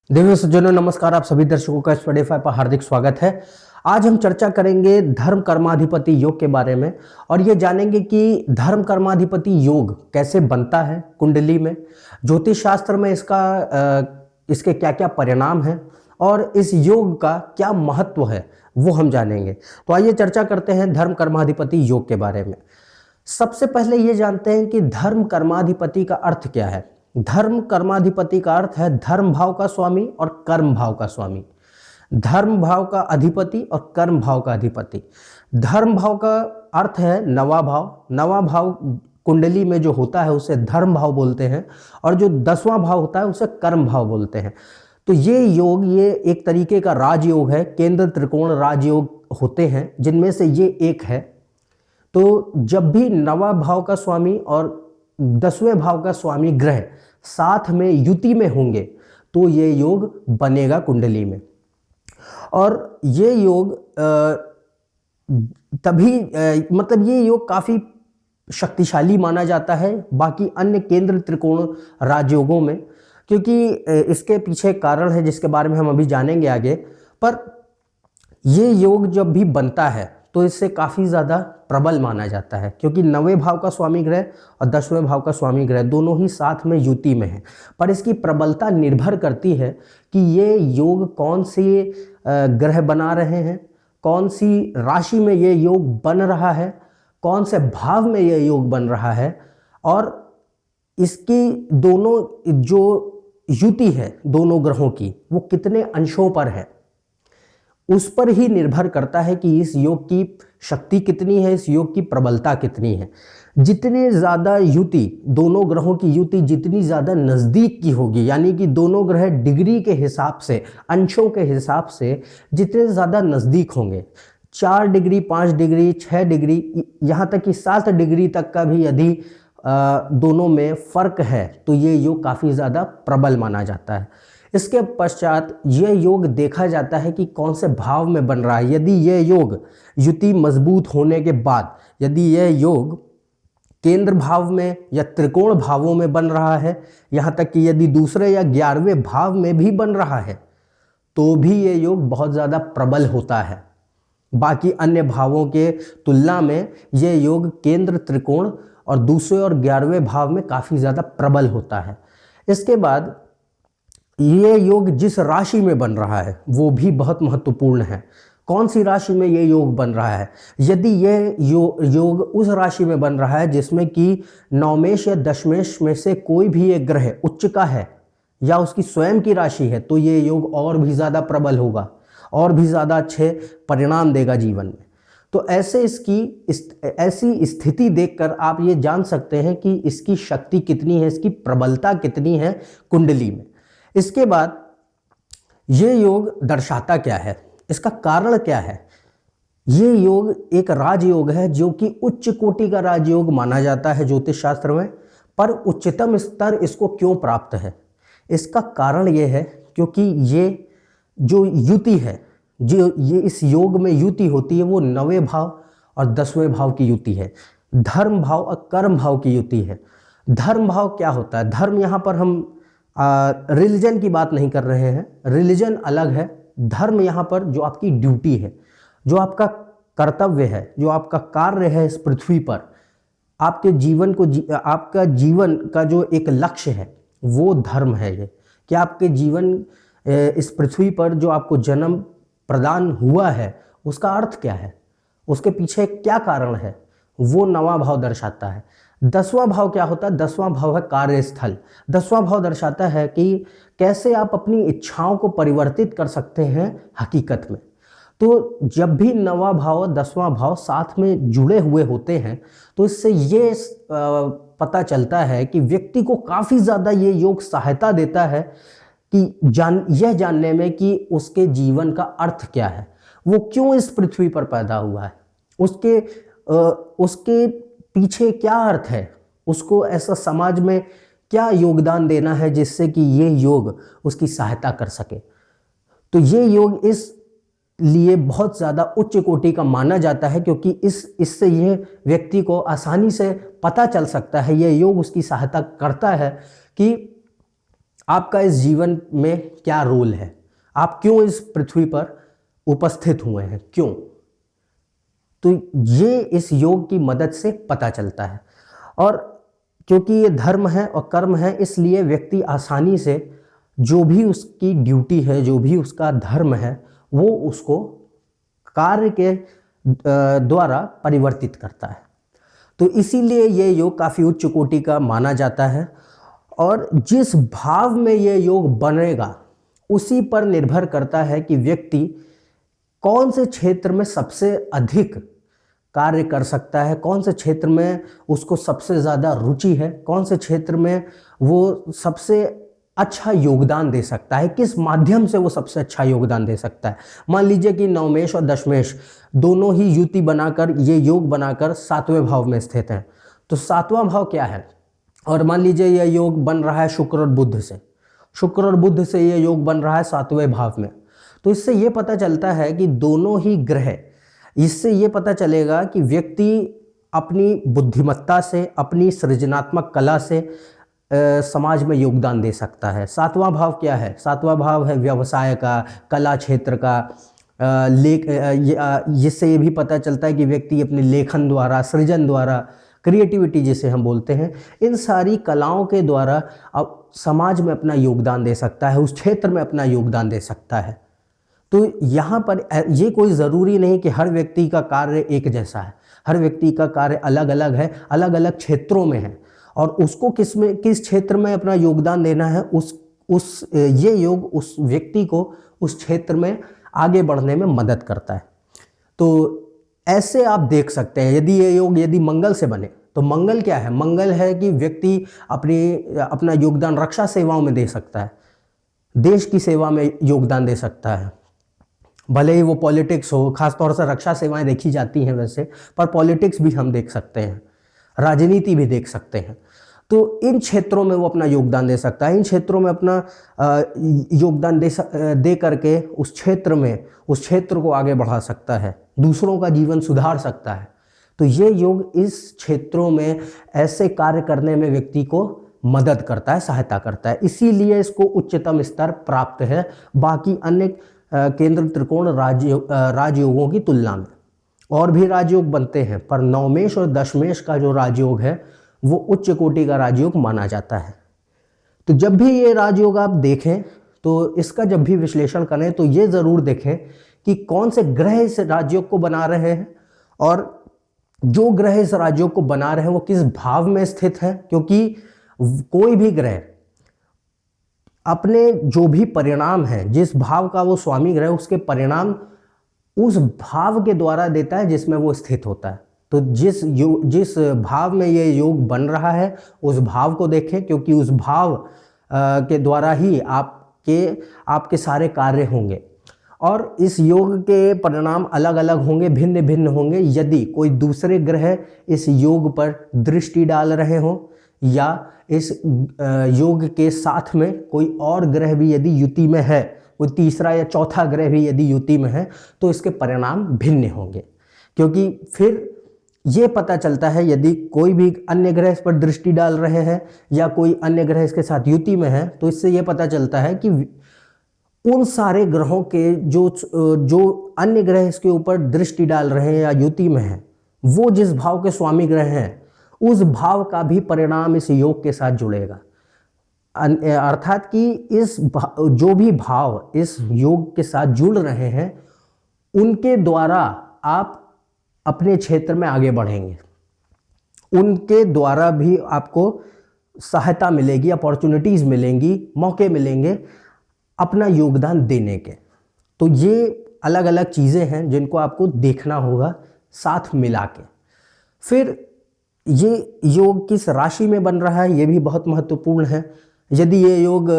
देवियों सज्जनों नमस्कार। आप सभी दर्शकों का स्पॉटिफाई पर हार्दिक स्वागत है। आज हम चर्चा करेंगे धर्म कर्माधिपति योग के बारे में और ये जानेंगे कि धर्म कर्माधिपति योग कैसे बनता है कुंडली में, ज्योतिष शास्त्र में इसके क्या क्या परिणाम हैं और इस योग का क्या महत्व है वो हम जानेंगे। तो आइए चर्चा करते हैं धर्म कर्माधिपति योग के बारे में। सबसे पहले ये जानते हैं कि धर्म कर्माधिपति का अर्थ क्या है। धर्म कर्माधिपति का अर्थ है धर्म भाव का स्वामी और कर्म भाव का स्वामी, धर्म भाव का अधिपति और कर्म भाव का अधिपति। धर्म भाव का अर्थ है नवा भाव। नवा भाव कुंडली में जो होता है उसे धर्म भाव बोलते हैं और जो 10वां भाव होता है उसे कर्म भाव बोलते हैं। तो ये एक तरीके का राजयोग है। केंद्र त्रिकोण राजयोग होते हैं जिनमें से ये एक है। तो जब भी नवा भाव का स्वामी और 10वें भाव का स्वामी ग्रह साथ में युति में होंगे तो ये योग बनेगा कुंडली में। और ये योग मतलब ये योग काफ़ी शक्तिशाली माना जाता है बाकी अन्य केंद्र त्रिकोण राजयोगों में, क्योंकि इसके पीछे कारण है जिसके बारे में हम अभी जानेंगे आगे। पर ये योग जब भी बनता है तो इससे काफ़ी ज़्यादा प्रबल माना जाता है, क्योंकि 9वें भाव का स्वामी ग्रह और 10वें भाव का स्वामी ग्रह दोनों ही साथ में युति में है। पर इसकी प्रबलता निर्भर करती है कि ये योग कौन से ग्रह बना रहे हैं, कौन सी राशि में ये योग बन रहा है, कौन से भाव में ये योग बन रहा है, और इसकी दोनों जो युति है दोनों ग्रहों की वो कितने अंशों पर है, उस पर ही निर्भर करता है कि इस योग की शक्ति कितनी है, इस योग की प्रबलता कितनी है। जितने ज़्यादा युति, दोनों ग्रहों की युति जितनी ज़्यादा नज़दीक की होगी, यानी कि दोनों ग्रह डिग्री के हिसाब से, अंशों के हिसाब से जितने ज़्यादा नज़दीक होंगे, 4 डिग्री, 5 डिग्री, 6 डिग्री, यहाँ तक कि 7 डिग्री तक का भी यदि दोनों में फ़र्क है तो ये योग काफ़ी ज़्यादा प्रबल माना जाता है। इसके पश्चात ये योग देखा जाता है कि कौन से भाव में बन रहा है। यदि ये योग युति मजबूत होने के बाद यदि ये योग केंद्र भाव में या त्रिकोण भावों में बन रहा है, यहाँ तक कि यदि दूसरे या 11वें भाव में भी बन रहा है तो भी ये योग बहुत ज़्यादा प्रबल होता है। बाकी अन्य भावों के तुलना में ये योग केंद्र त्रिकोण और दूसरे और 11वें भाव में काफ़ी ज़्यादा प्रबल होता है। इसके बाद ये योग जिस राशि में बन रहा है वो भी बहुत महत्वपूर्ण है। कौन सी राशि में ये योग बन रहा है। यदि ये योग उस राशि में बन रहा है जिसमें कि नवमेश या दशमेश में से कोई भी एक ग्रह उच्च का है या उसकी स्वयं की राशि है तो ये योग और भी ज़्यादा प्रबल होगा, और भी ज़्यादा अच्छे परिणाम देगा जीवन में। तो ऐसी स्थिति देखकर आप ये जान सकते हैं कि इसकी शक्ति कितनी है, इसकी प्रबलता कितनी है कुंडली में। इसके बाद ये योग दर्शाता क्या है, इसका कारण क्या है। ये योग एक राजयोग है जो कि उच्च कोटि का राजयोग माना जाता है ज्योतिष शास्त्र में। पर उच्चतम स्तर इसको क्यों प्राप्त है, इसका कारण ये है क्योंकि ये जो युति है, जो ये इस योग में युति होती है वो 9वें भाव और 10वें भाव की युति है। धर्म भाव और कर्म भाव की युति है। धर्म भाव क्या होता है, धर्म यहाँ पर हम रिलीजन की बात नहीं कर रहे हैं, रिलीजन अलग है। धर्म यहाँ पर जो आपकी ड्यूटी है, जो आपका कर्तव्य है, जो आपका कार्य है इस पृथ्वी पर, आपके जीवन को आपका जीवन का जो एक लक्ष्य है वो धर्म है। ये कि आपके जीवन इस पृथ्वी पर जो आपको जन्म प्रदान हुआ है उसका अर्थ क्या है, उसके पीछे क्या कारण है, वो 9वां भाव दर्शाता है। 10वां भाव क्या होता है, 10वां भाव है कार्यस्थल। 10वां भाव दर्शाता है कि कैसे आप अपनी इच्छाओं को परिवर्तित कर सकते हैं हकीकत में। तो जब भी 9वां भाव और 10वां भाव साथ में जुड़े हुए होते हैं तो इससे ये पता चलता है कि व्यक्ति को काफ़ी ज़्यादा ये योग सहायता देता है कि यह जानने में कि उसके जीवन का अर्थ क्या है, वो क्यों इस पृथ्वी पर पैदा हुआ है, उसके पीछे क्या अर्थ है, उसको ऐसा समाज में क्या योगदान देना है जिससे कि ये योग उसकी सहायता कर सके। तो ये योग इस लिए बहुत ज़्यादा उच्च कोटि का माना जाता है क्योंकि इससे ये व्यक्ति को आसानी से पता चल सकता है, ये योग उसकी सहायता करता है कि आपका इस जीवन में क्या रोल है, आप क्यों इस पृथ्वी पर उपस्थित हुए हैं, क्यों। तो ये इस योग की मदद से पता चलता है। और क्योंकि ये धर्म है और कर्म है, इसलिए व्यक्ति आसानी से जो भी उसकी ड्यूटी है, जो भी उसका धर्म है, वो उसको कार्य के द्वारा परिवर्तित करता है। तो इसीलिए ये योग काफ़ी उच्च कोटि का माना जाता है। और जिस भाव में ये योग बनेगा उसी पर निर्भर करता है कि व्यक्ति कौन से क्षेत्र में सबसे अधिक कार्य कर सकता है, कौन से क्षेत्र में उसको सबसे ज़्यादा रुचि है, कौन से क्षेत्र में वो सबसे अच्छा योगदान दे सकता है, किस माध्यम से वो सबसे अच्छा योगदान दे सकता है। मान लीजिए कि नवमेश और दशमेश दोनों ही युति बनाकर, ये योग बनाकर 7वें भाव में स्थित हैं। तो 7वां भाव क्या है, और मान लीजिए यह योग बन रहा है शुक्र और बुध से, शुक्र और बुध से ये योग बन रहा है 7वें भाव में। तो इससे ये पता चलता है कि दोनों ही ग्रह, इससे ये पता चलेगा कि व्यक्ति अपनी बुद्धिमत्ता से, अपनी सृजनात्मक कला से समाज में योगदान दे सकता है। 7वां भाव क्या है, 7वां भाव है व्यवसाय का, कला क्षेत्र का। जिससे ये भी पता चलता है कि व्यक्ति अपने लेखन द्वारा, सृजन द्वारा, क्रिएटिविटी जिसे हम बोलते हैं, इन सारी कलाओं के द्वारा अब समाज में अपना योगदान दे सकता है, उस क्षेत्र में अपना योगदान दे सकता है। तो यहाँ पर ये कोई ज़रूरी नहीं कि हर व्यक्ति का कार्य एक जैसा है, हर व्यक्ति का कार्य अलग अलग है, अलग अलग क्षेत्रों में है, और उसको किस क्षेत्र में अपना योगदान देना है, ये योग उस व्यक्ति को उस क्षेत्र में आगे बढ़ने में मदद करता है। तो ऐसे आप देख सकते हैं, यदि ये योग यदि मंगल से बने, तो मंगल क्या है, मंगल है कि व्यक्ति अपना योगदान रक्षा सेवाओं में दे सकता है, देश की सेवा में योगदान दे सकता है। भले ही वो पॉलिटिक्स हो, खासतौर से रक्षा सेवाएं देखी जाती हैं वैसे, पर पॉलिटिक्स भी हम देख सकते हैं, राजनीति भी देख सकते हैं। तो इन क्षेत्रों में वो अपना योगदान दे सकता है, इन क्षेत्रों में अपना योगदान दे करके उस क्षेत्र को आगे बढ़ा सकता है, दूसरों का जीवन सुधार सकता है। तो ये योग इस क्षेत्रों में ऐसे कार्य करने में व्यक्ति को मदद करता है, सहायता करता है। इसीलिए इसको उच्चतम स्तर प्राप्त है बाकी अन्य केंद्र त्रिकोण राजयोगों की तुलना में। और भी राजयोग बनते हैं, पर नवमेश और दशमेश का जो राजयोग है वो उच्च कोटि का राजयोग माना जाता है। तो जब भी ये राजयोग आप देखें, तो इसका जब भी विश्लेषण करें तो ये ज़रूर देखें कि कौन से ग्रह इस राजयोग को बना रहे हैं, और जो ग्रह इस राजयोग को बना रहे हैं वो किस भाव में स्थित है। क्योंकि कोई भी ग्रह अपने जो भी परिणाम है, जिस भाव का वो स्वामी ग्रह, उसके परिणाम उस भाव के द्वारा देता है जिसमें वो स्थित होता है। तो जिस भाव में ये योग बन रहा है उस भाव को देखें, क्योंकि उस भाव के द्वारा ही आपके सारे कार्य होंगे, और इस योग के परिणाम अलग अलग होंगे, भिन्न भिन्न होंगे। यदि कोई दूसरे ग्रह इस योग पर दृष्टि डाल रहे हों, या इस योग के साथ में कोई और ग्रह भी यदि युति में है, कोई तीसरा या चौथा ग्रह भी यदि युति में है, तो इसके परिणाम भिन्न होंगे। क्योंकि फिर ये पता चलता है, यदि कोई भी अन्य ग्रह इस पर दृष्टि डाल रहे हैं या कोई अन्य ग्रह इसके साथ युति में है, तो इससे ये पता चलता है कि उन सारे ग्रहों के जो अन्य ग्रह इसके ऊपर दृष्टि डाल रहे हैं या युति में हैं, वो जिस भाव के स्वामी ग्रह हैं उस भाव का भी परिणाम इस योग के साथ जुड़ेगा। अर्थात कि जो भी भाव इस योग के साथ जुड़ रहे हैं उनके द्वारा आप अपने क्षेत्र में आगे बढ़ेंगे, उनके द्वारा भी आपको सहायता मिलेगी, अपॉर्चुनिटीज़ मिलेंगी, मौके मिलेंगे अपना योगदान देने के। तो ये अलग अलग चीज़ें हैं जिनको आपको देखना होगा साथ मिला के। फिर ये योग किस राशि में बन रहा है ये भी बहुत महत्वपूर्ण है। यदि ये योग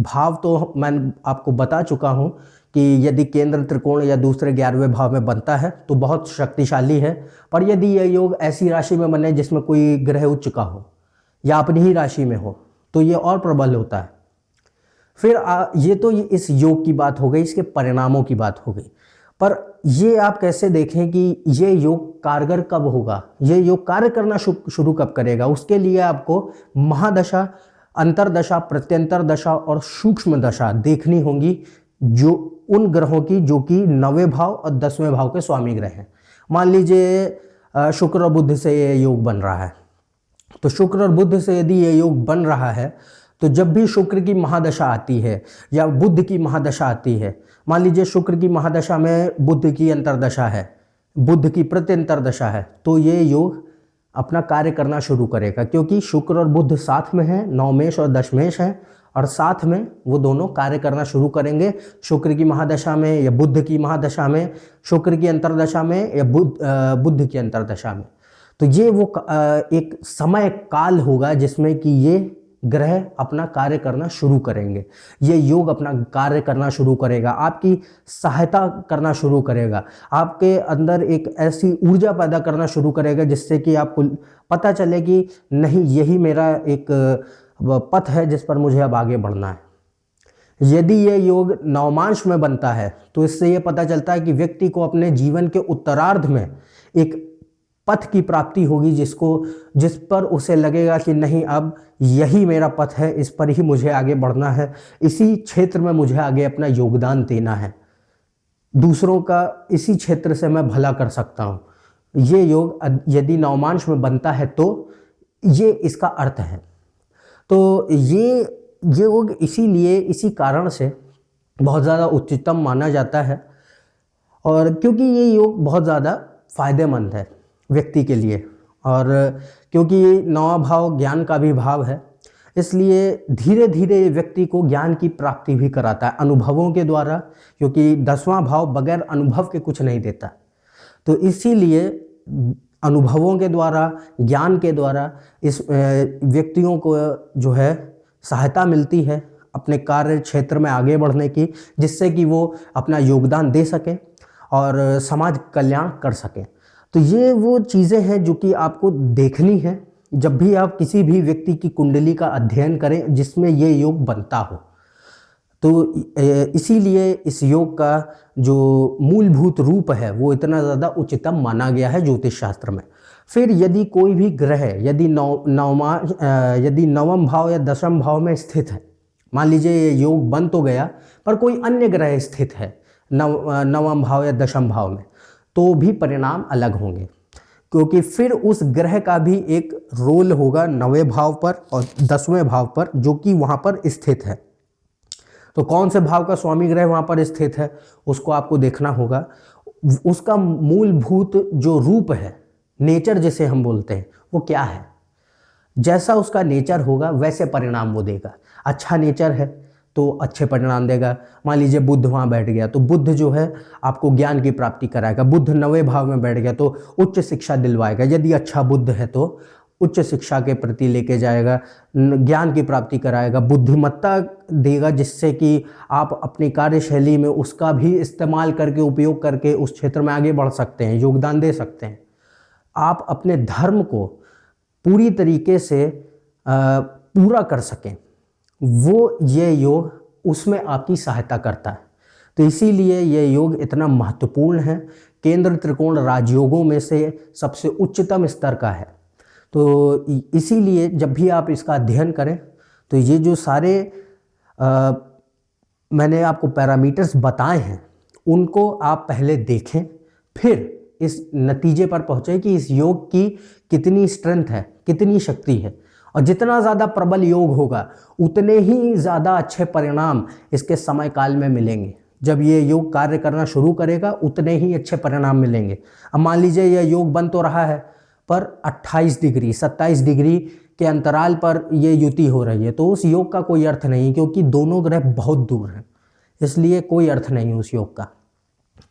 भाव तो मैं आपको बता चुका हूँ कि यदि केंद्र त्रिकोण या दूसरे 11वें भाव में बनता है तो बहुत शक्तिशाली है, पर यदि ये योग ऐसी राशि में बने जिसमें कोई ग्रह उच्च का हो या अपनी ही राशि में हो तो ये और प्रबल होता है। फिर ये तो इस योग की बात हो गई, इसके परिणामों की बात हो गई, पर ये आप कैसे देखें कि ये योग कारगर कब होगा, ये योग कार्य करना शुरू कब करेगा। उसके लिए आपको महादशा अंतरदशा, प्रत्यंतर दशा और सूक्ष्म दशा देखनी होंगी जो उन ग्रहों की जो कि 9वें भाव और 10वें भाव के स्वामी ग्रह हैं। मान लीजिए शुक्र और बुध से ये योग बन रहा है, तो शुक्र और बुध से यदि ये योग बन रहा है तो जब भी शुक्र की महादशा आती है या बुध की महादशा आती है, मान लीजिए शुक्र की महादशा में बुध की अंतरदशा है, बुध की प्रत्यंतर दशा है, तो ये योग अपना कार्य करना शुरू करेगा, क्योंकि शुक्र और बुध साथ में हैं, नवमेश और दशमेश हैं, और साथ में वो दोनों कार्य करना शुरू करेंगे। शुक्र की महादशा में या बुध की महादशा में, शुक्र की अंतरदशा में या बुध की अंतरदशा में। तो ये वो एक समय काल होगा जिसमें कि ये ग्रह अपना कार्य करना शुरू करेंगे, ये योग अपना कार्य करना शुरू करेगा, आपकी सहायता करना शुरू करेगा, आपके अंदर एक ऐसी ऊर्जा पैदा करना शुरू करेगा जिससे कि आपको पता चले कि नहीं, यही मेरा एक पथ है जिस पर मुझे अब आगे बढ़ना है। यदि ये योग नवमांश में बनता है तो इससे ये पता चलता है कि व्यक्ति को अपने जीवन के उत्तरार्ध में एक पथ की प्राप्ति होगी जिस पर उसे लगेगा कि नहीं, अब यही मेरा पथ है, इस पर ही मुझे आगे बढ़ना है, इसी क्षेत्र में मुझे आगे अपना योगदान देना है, दूसरों का इसी क्षेत्र से मैं भला कर सकता हूँ। ये योग यदि नवमांश में बनता है तो ये इसका अर्थ है। तो ये योग इसीलिए इसी कारण से बहुत ज़्यादा उच्चतम माना जाता है, और क्योंकि ये योग बहुत ज़्यादा फायदेमंद है व्यक्ति के लिए, और क्योंकि नौवां भाव ज्ञान का भी भाव है, इसलिए धीरे धीरे व्यक्ति को ज्ञान की प्राप्ति भी कराता है अनुभवों के द्वारा, क्योंकि 10वां भाव बगैर अनुभव के कुछ नहीं देता। तो इसीलिए अनुभवों के द्वारा, ज्ञान के द्वारा इस व्यक्तियों को जो है सहायता मिलती है अपने कार्य क्षेत्र में आगे बढ़ने की, जिससे कि वो अपना योगदान दे सकें और समाज कल्याण कर सकें। तो ये वो चीज़ें हैं जो कि आपको देखनी है जब भी आप किसी भी व्यक्ति की कुंडली का अध्ययन करें जिसमें ये योग बनता हो। तो इसीलिए इस योग का जो मूलभूत रूप है वो इतना ज़्यादा उच्चतम माना गया है ज्योतिष शास्त्र में। फिर यदि कोई भी ग्रह यदि नवम भाव या 10वें भाव में स्थित है, मान लीजिए ये योग बन तो गया पर कोई अन्य ग्रह स्थित है नवम भाव या 10वें भाव में, तो भी परिणाम अलग होंगे, क्योंकि फिर उस ग्रह का भी एक रोल होगा 9वें भाव पर और 10वें भाव पर जो कि वहाँ पर स्थित है। तो कौन से भाव का स्वामी ग्रह वहाँ पर स्थित है उसको आपको देखना होगा। उसका मूलभूत जो रूप है, नेचर जिसे हम बोलते हैं, वो क्या है, जैसा उसका नेचर होगा वैसे परिणाम वो देगा। अच्छा नेचर है तो अच्छे परिणाम देगा। मान लीजिए बुध वहाँ बैठ गया तो बुध जो है आपको ज्ञान की प्राप्ति कराएगा। बुध 9वें भाव में बैठ गया तो उच्च शिक्षा दिलवाएगा। यदि अच्छा बुध है तो उच्च शिक्षा के प्रति लेके जाएगा, ज्ञान की प्राप्ति कराएगा, बुद्धिमत्ता देगा, जिससे कि आप अपनी कार्यशैली में उसका भी इस्तेमाल करके, उपयोग करके उस क्षेत्र में आगे बढ़ सकते हैं, योगदान दे सकते हैं। आप अपने धर्म को पूरी तरीके से पूरा कर सकें, वो ये योग उसमें आपकी सहायता करता है। तो इसीलिए ये योग इतना महत्वपूर्ण है, केंद्र त्रिकोण राजयोगों में से सबसे उच्चतम स्तर का है। तो इसीलिए जब भी आप इसका अध्ययन करें तो ये जो सारे मैंने आपको पैरामीटर्स बताए हैं उनको आप पहले देखें, फिर इस नतीजे पर पहुँचे कि इस योग की कितनी स्ट्रेंथ है, कितनी शक्ति है। और जितना ज़्यादा प्रबल योग होगा उतने ही ज़्यादा अच्छे परिणाम इसके समय काल में मिलेंगे। जब ये योग कार्य करना शुरू करेगा उतने ही अच्छे परिणाम मिलेंगे। अब मान लीजिए यह योग बन तो रहा है पर 28 डिग्री 27 डिग्री के अंतराल पर ये युति हो रही है, तो उस योग का कोई अर्थ नहीं, क्योंकि दोनों ग्रह बहुत दूर हैं, इसलिए कोई अर्थ नहीं उस योग का।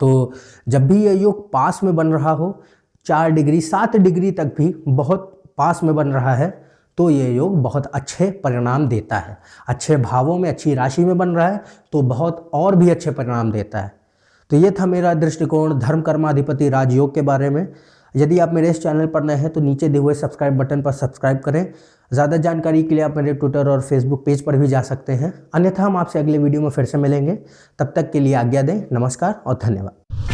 तो जब भी ये योग पास में बन रहा हो, 4 डिग्री 7 डिग्री तक भी बहुत पास में बन रहा है, तो ये योग बहुत अच्छे परिणाम देता है। अच्छे भावों में, अच्छी राशि में बन रहा है तो बहुत और भी अच्छे परिणाम देता है। तो ये था मेरा दृष्टिकोण धर्म कर्माधिपति राजयोग के बारे में। यदि आप मेरे इस चैनल पर नए हैं तो नीचे दिए हुए सब्सक्राइब बटन पर सब्सक्राइब करें। ज़्यादा जानकारी के लिए आप मेरे ट्विटर और फेसबुक पेज पर भी जा सकते हैं। अन्यथा हम आपसे अगले वीडियो में फिर से मिलेंगे। तब तक के लिए आज्ञा दें। नमस्कार और धन्यवाद।